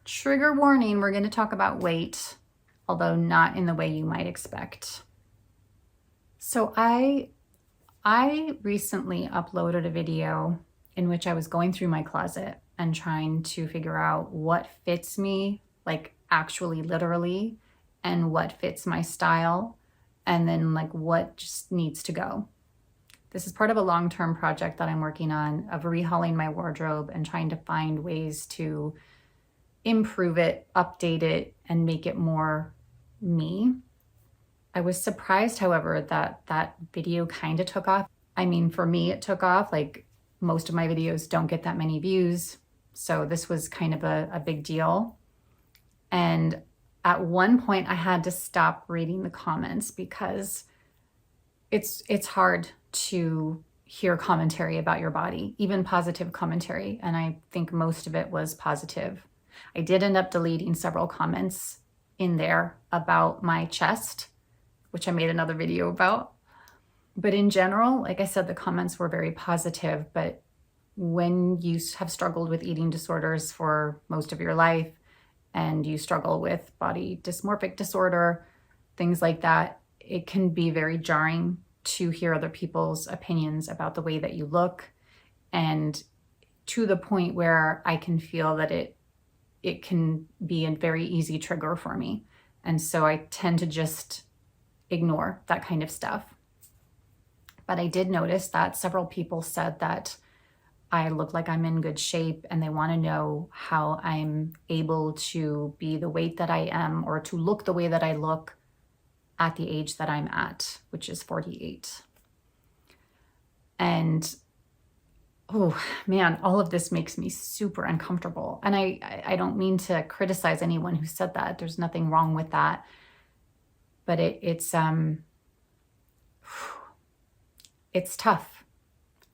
Trigger warning, we're going to talk about weight, although not in the way you might expect. So I recently uploaded a video in which I was going through my closet and trying to figure out what fits me, like actually literally, and what fits my style, and then like what just needs to go. This is part of a long-term project that I'm working on of rehauling my wardrobe and trying to find ways to improve it, update it, and make it more me. I was surprised, however, that that video kind of took off. I mean, for me, it took off. Like, most of my videos don't get that many views. So this was kind of a big deal. And at one point I had to stop reading the comments because it's hard to hear commentary about your body, even positive commentary. And I think most of it was positive. I did end up deleting several comments in there about my chest, which I made another video about. But in general, like I said, the comments were very positive. But when you have struggled with eating disorders for most of your life, and you struggle with body dysmorphic disorder, things like that, it can be very jarring to hear other people's opinions about the way that you look, and to the point where I can feel that it can be a very easy trigger for me. And so I tend to just ignore that kind of stuff. But I did notice that several people said that I look like I'm in good shape, and they want to know how I'm able to be the weight that I am, or to look the way that I look at the age that I'm at, which is 48. And oh man, all of this makes me super uncomfortable. And I don't mean to criticize anyone who said that. There's nothing wrong with that. But it's tough.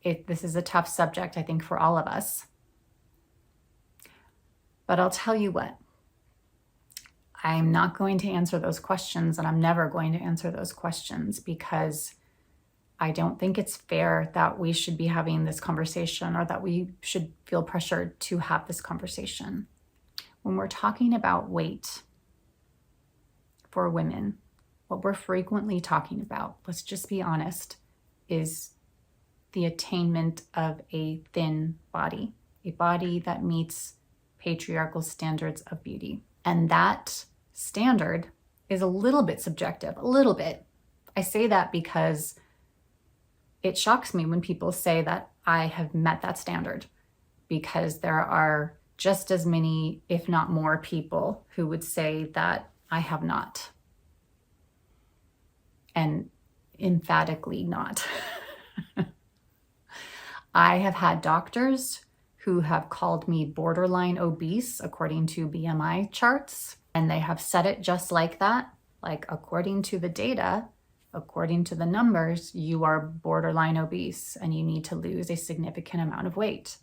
This is a tough subject, I think, for all of us. But I'll tell you what, I'm not going to answer those questions, and I'm never going to answer those questions, because I don't think it's fair that we should be having this conversation, or that we should feel pressured to have this conversation. When we're talking about weight for women, what we're frequently talking about, let's just be honest, is the attainment of a thin body, a body that meets patriarchal standards of beauty. And that standard is a little bit subjective, a little bit. I say that because it shocks me when people say that I have met that standard, because there are just as many, if not more, people who would say that I have not. And emphatically not. I have had doctors who have called me borderline obese according to BMI charts, and they have said it just like that. Like, according to the data, according to the numbers, you are borderline obese and you need to lose a significant amount of weight.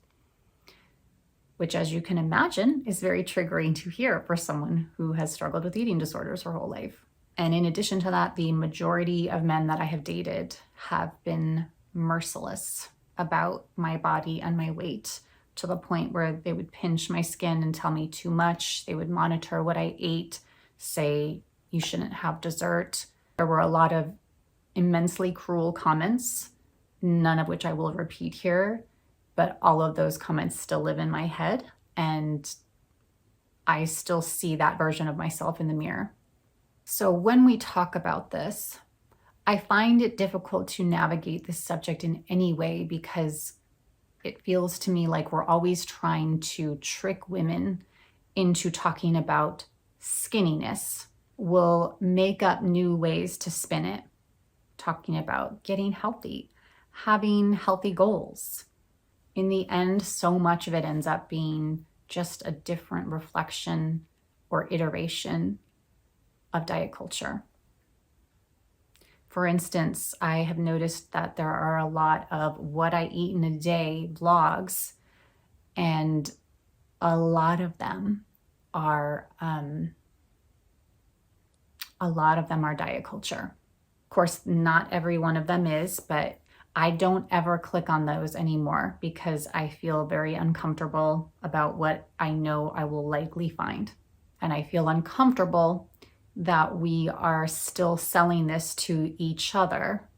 Which, as you can imagine, is very triggering to hear for someone who has struggled with eating disorders her whole life. And in addition to that, the majority of men that I have dated have been merciless about my body and my weight, to the point where they would pinch my skin and tell me too much. They would monitor what I ate, say you shouldn't have dessert. There were a lot of immensely cruel comments, none of which I will repeat here, but all of those comments still live in my head, and I still see that version of myself in the mirror. So when we talk about this, I find it difficult to navigate this subject in any way, because it feels to me like we're always trying to trick women into talking about skinniness. We'll make up new ways to spin it, talking about getting healthy, having healthy goals. In the end, so much of it ends up being just a different reflection or iteration of diet culture. For instance, I have noticed that there are a lot of what I eat in a day blogs, and a lot of them are diet culture. Of course, not every one of them is, but I don't ever click on those anymore because I feel very uncomfortable about what I know I will likely find. And I feel uncomfortable that we are still selling this to each other,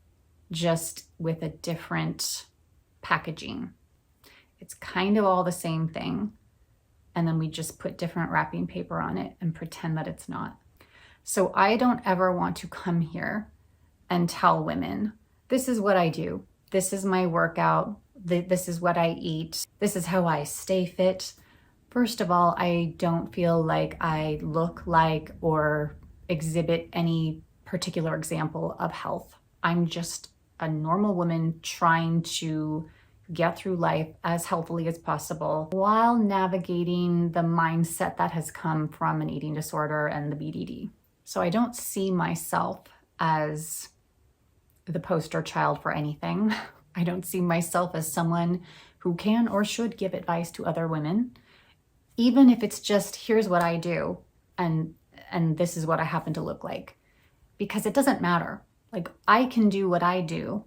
just with a different packaging. It's kind of all the same thing. And then we just put different wrapping paper on it and pretend that it's not. So I don't ever want to come here and tell women, this is what I do. This is my workout. This is what I eat. This is how I stay fit. First of all, I don't feel like I look like or exhibit any particular example of health. I'm just a normal woman trying to get through life as healthily as possible while navigating the mindset that has come from an eating disorder and the BDD. So I don't see myself as the poster child for anything. I don't see myself as someone who can or should give advice to other women, even if it's just, here's what I do and this is what I happen to look like, because it doesn't matter. Like, I can do what I do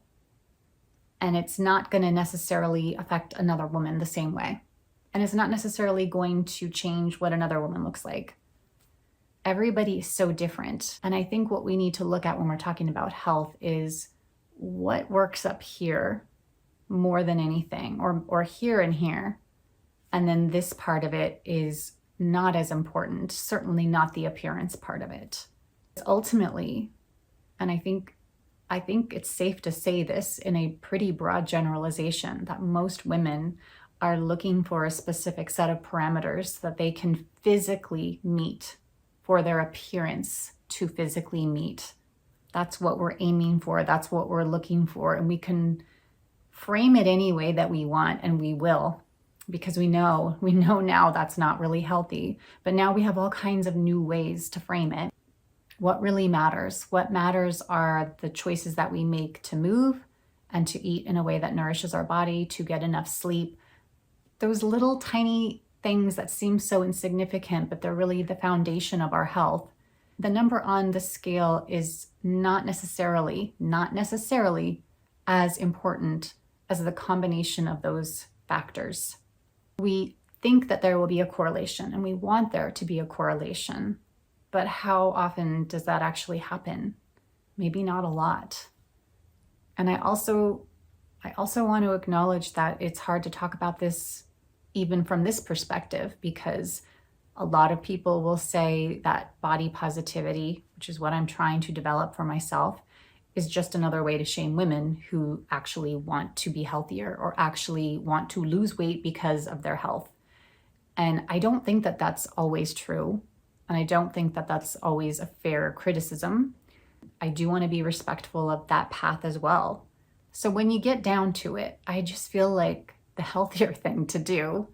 and it's not going to necessarily affect another woman the same way. And it's not necessarily going to change what another woman looks like. Everybody is so different. And I think what we need to look at when we're talking about health is what works up here more than anything, or here and here. And then this part of it is not as important, certainly not the appearance part of it. Ultimately, and I think it's safe to say this in a pretty broad generalization, that most women are looking for a specific set of parameters that they can physically meet, for their appearance to physically meet. That's what we're aiming for. That's what we're looking for. And we can frame it any way that we want, and we will, because we know now that's not really healthy. But now we have all kinds of new ways to frame it. What really matters? What matters are the choices that we make to move and to eat in a way that nourishes our body, to get enough sleep. Those little tiny things that seem so insignificant, but they're really the foundation of our health. The number on the scale is not necessarily as important as the combination of those factors. We think that there will be a correlation, and we want there to be a correlation, but how often does that actually happen? Maybe not a lot. And I also want to acknowledge that it's hard to talk about this even from this perspective, because a lot of people will say that body positivity, which is what I'm trying to develop for myself, is just another way to shame women who actually want to be healthier or actually want to lose weight because of their health. And I don't think that that's always true. And I don't think that that's always a fair criticism. I do want to be respectful of that path as well. So when you get down to it, I just feel like the healthier thing to do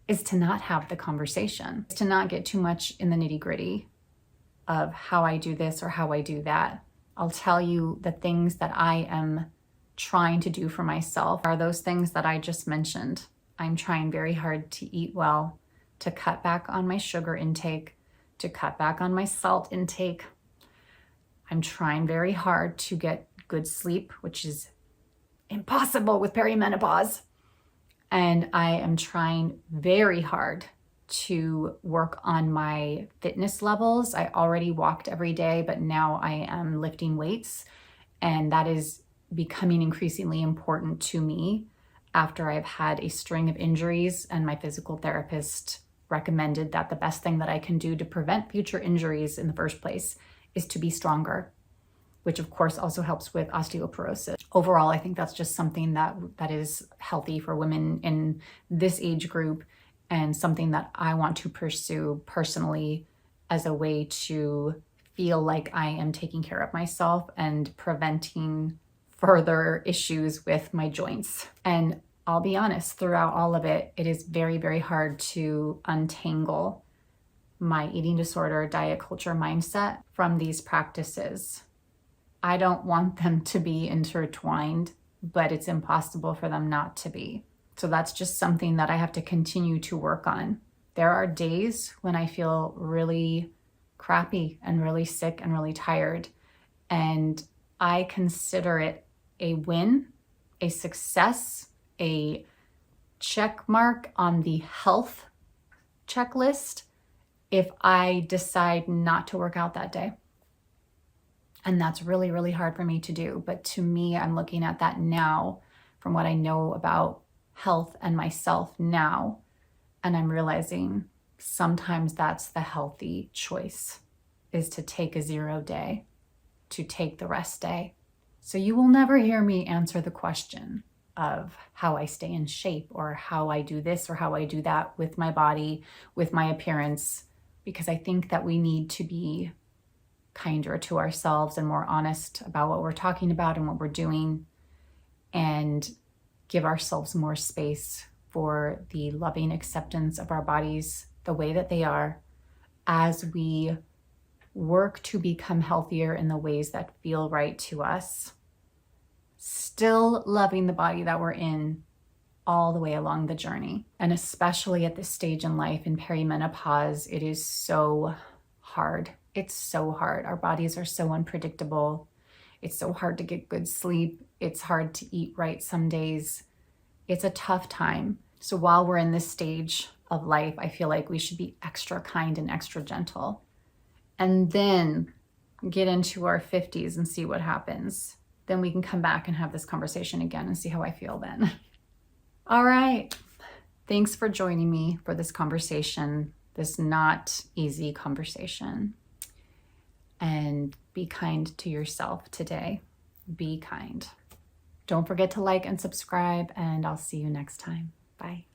is to not have the conversation, to not get too much in the nitty-gritty of how I do this or how I do that. I'll tell you the things that I am trying to do for myself are those things that I just mentioned. I'm trying very hard to eat well, to cut back on my sugar intake, to cut back on my salt intake. I'm trying very hard to get good sleep, which is impossible with perimenopause. And I am trying very hard to work on my fitness levels. I already walked every day, but now I am lifting weights. And that is becoming increasingly important to me after I've had a string of injuries, and my physical therapist recommended that the best thing that I can do to prevent future injuries in the first place is to be stronger, which of course also helps with osteoporosis. Overall, I think that's just something that is healthy for women in this age group, and something that I want to pursue personally as a way to feel like I am taking care of myself and preventing further issues with my joints. And I'll be honest, throughout all of it, it is very, very hard to untangle my eating disorder, diet culture mindset from these practices. I don't want them to be intertwined, but it's impossible for them not to be. So that's just something that I have to continue to work on. There are days when I feel really crappy and really sick and really tired, and I consider it a win a success, a check mark on the health checklist if I decide not to work out that day. And that's really, really hard for me to do. But to me, I'm looking at that now from what I know about health and myself now. And I'm realizing sometimes that's the healthy choice, is to take a 0 day, to take the rest day. So you will never hear me answer the question of how I stay in shape or how I do this or how I do that with my body, with my appearance, because I think that we need to be kinder to ourselves and more honest about what we're talking about and what we're doing, and give ourselves more space for the loving acceptance of our bodies the way that they are, as we work to become healthier in the ways that feel right to us, still loving the body that we're in all the way along the journey. And especially at this stage in life, in perimenopause, it is so hard. It's so hard. Our bodies are so unpredictable. It's so hard to get good sleep. It's hard to eat right some days. It's a tough time. So while we're in this stage of life, I feel like we should be extra kind and extra gentle. And then get into our 50s and see what happens. Then we can come back and have this conversation again and see how I feel then. All right. Thanks for joining me for this conversation, this not easy conversation. And be kind to yourself today. Be kind. Don't forget to like and subscribe, and I'll see you next time. Bye.